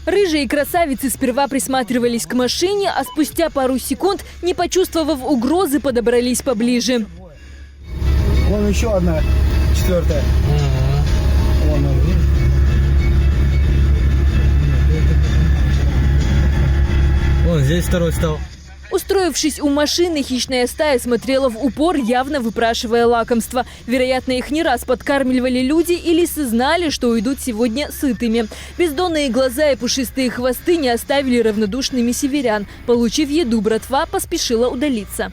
Рыжие красавицы сперва присматривались к машине, а спустя пару секунд, не почувствовав угрозы, подобрались поближе. Вон еще одна, четвертая. Вон она, видишь? Вон здесь второй стал. Устроившись у машины, хищная стая смотрела в упор, явно выпрашивая лакомство. Вероятно, их не раз подкармливали люди, и лисы знали, что уйдут сегодня сытыми. Бездонные глаза и пушистые хвосты не оставили равнодушными северян. Получив еду, братва поспешила удалиться.